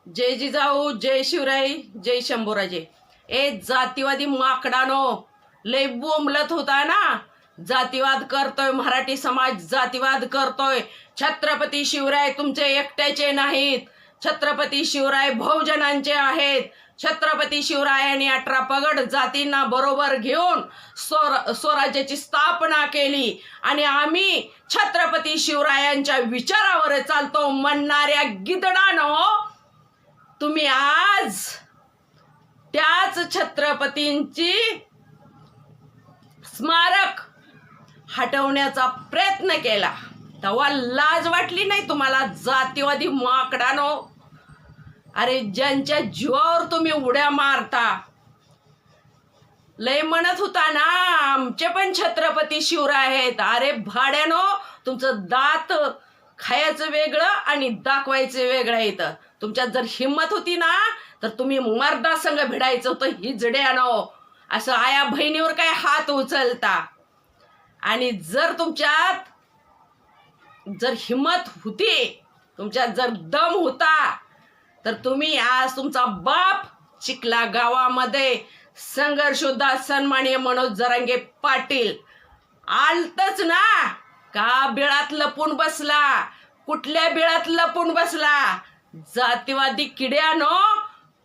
जय जिजाऊ, जय शिवराय, जय शंभूराजे. ए जातीवादी माकडानो, लय बोंबलत होता ना. जातीवाद करतोय, मराठी समाज जातीवाद करतोय. छत्रपती शिवराय तुमचे एकट्याचे नाहीत, छत्रपती शिवराय बहुजनांचे आहेत. छत्रपती शिवरायांनी 18 पगड जातींना बरोबर घेऊन स्वराज्याची स्थापना केली आणि आम्ही छत्रपती शिवरायांच्या विचारावर चालतो म्हणणाऱ्या गिधडानो, तुम्ही आज त्याच छत्रपतींची स्मारक हटवण्याचा प्रयत्न केला. तेव्हा लाज वाटली नाही तुम्हाला जातीवादी माकडानो? अरे ज्यांच्या जीवावर तुम्ही उड्या मारता, लय म्हणत होता ना आमचे पण छत्रपती शिवराय आहेत. अरे भाड्यानो, तुमचं दात खायचं वेगळं आणि दाखवायचं वेगळं येतं. तुमच्यात जर हिंमत होती ना तर तुम्ही मर्दासंग भिडायचं होतं. हिजड्यानो, असं आया बहिणीवर काय हात उचलता? आणि जर तुमच्यात जर हिंमत होती, तुमच्यात जर दम होता, तर तुम्ही आज तुमचा बाप चिखला गावामध्ये संघर्षोद्धा सन्माननीय मनोज जरांगे पाटील आलतच ना. का बिळात लपून बसला? कुठल्या बिळात लपून बसला? जातीवादी किड्यानो,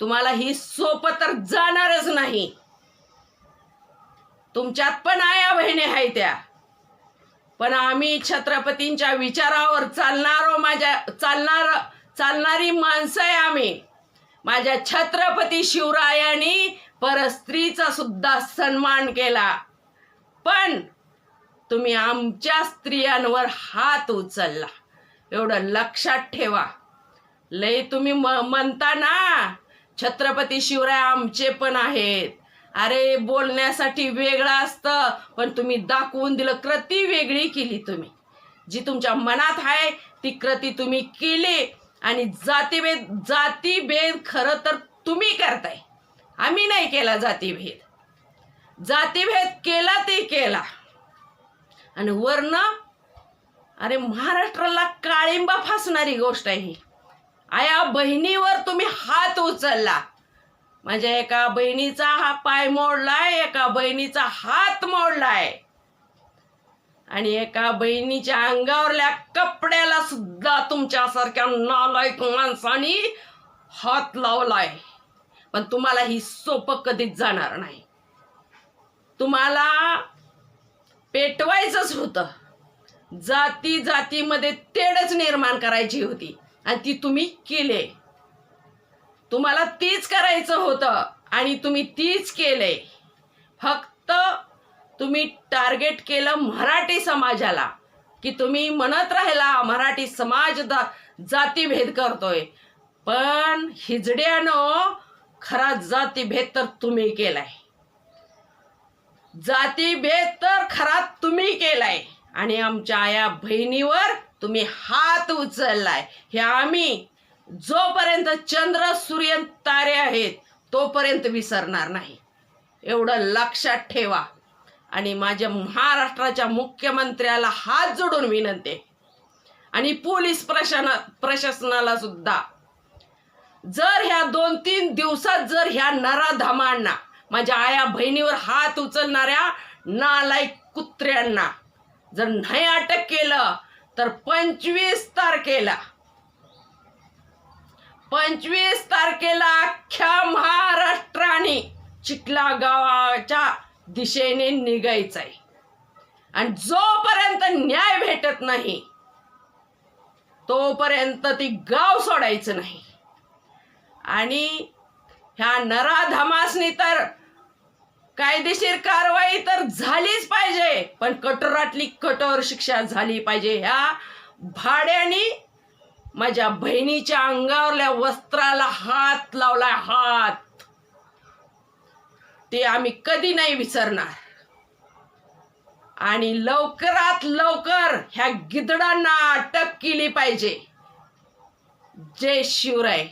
तुम्हाला ही सोपं तर जाणारच नाही. तुमच्यात पण आया बहिणी आहे त्या, पण आम्ही छत्रपतींच्या विचारावर चालणारी माणसं आहे आम्ही. माझ्या छत्रपती शिवरायांनी परस्त्रीचा सुद्धा सन्मान केला, पण तुम्ही आमच्या स्त्रियांवर हात उचलला. एवढं लक्षात ठेवा. लय तुम्ही म्हणता ना छत्रपती शिवराय आमचे पण आहेत. अरे बोलण्यासाठी वेगळं असतं, पण तुम्ही दाखवून दिलं. कृती वेगळी केली तुम्ही. जी तुमच्या मनात आहे ती कृती तुम्ही केली. आणि जातीभेद खरं तर तुम्ही करताय, आम्ही नाही केला जातीभेद. जातीभेद केला ते केला. आणि वर्ण, अरे महाराष्ट्राला काळिंबा फासणारी गोष्ट आहे ही. आया बहिणीवर तुम्ही हात उचलला. माझ्या एका बहिणीचा हा पाय मोडलाय, एका बहिणीचा हात मोडलाय, आणि एका बहिणीच्या अंगावरल्या कपड्याला सुद्धा तुमच्यासारख्या नालायक माणसानी हात लावलाय. पण तुम्हाला ही सोपं कधीच जाणार नाही. तुम्हाला पेटवायचंच होतं. जातीमध्ये तेढच निर्माण करायची होती आणि ती तुम्ही केले. तुम्हाला तीच करायचं होतं आणि तुम्ही तीच केले. फक्त तुम्ही टार्गेट केलं मराठी समाजाला, की तुम्ही म्हणत राहिला मराठी समाज जातीभेद करतोय. पण हिजड्यानं खरा जातीभेद तर तुम्ही केलाय. जातीभेद तर खरा तुम्ही केलाय आणि आमच्या आया बहिणीवर तुम्ही हात उचललाय. हे आम्ही जोपर्यंत चंद्र सूर्य तारे आहेत तोपर्यंत विसरणार नाही. एवढं लक्षात ठेवा. आणि माझ्या महाराष्ट्राच्या मुख्यमंत्र्याला हात जोडून विनंती, आणि पोलीस प्रशासनाला सुद्धा, जर ह्या 2-3 दिवसात जर ह्या नराधमांना, माझ्या आया बहिणीवर हात उचलणाऱ्या नालायक कुत्र्यांना जर नाही अटक केलं तर 25 तारखेला अख्ख्या महाराष्ट्राने चिखला गावाच्या दिशेने निघायचंय. आणि जोपर्यंत न्याय भेटत नाही तोपर्यंत ती गाव सोडायचं नाही. आणि ह्या नराधमासनी तर कायदेशीर कारवाई तर झालीच पाहिजे, पण कठोरातली कठोर शिक्षा झाली पाहिजे. ह्या भाड्यानी माझ्या बहिणीच्या अंगावरल्या वस्त्राला हात लावलाय, हात. ते आम्ही कधी नाही विसरणार. आणि लवकरात लवकर ह्या गिधडांना अटक केली पाहिजे. जय शिवराय.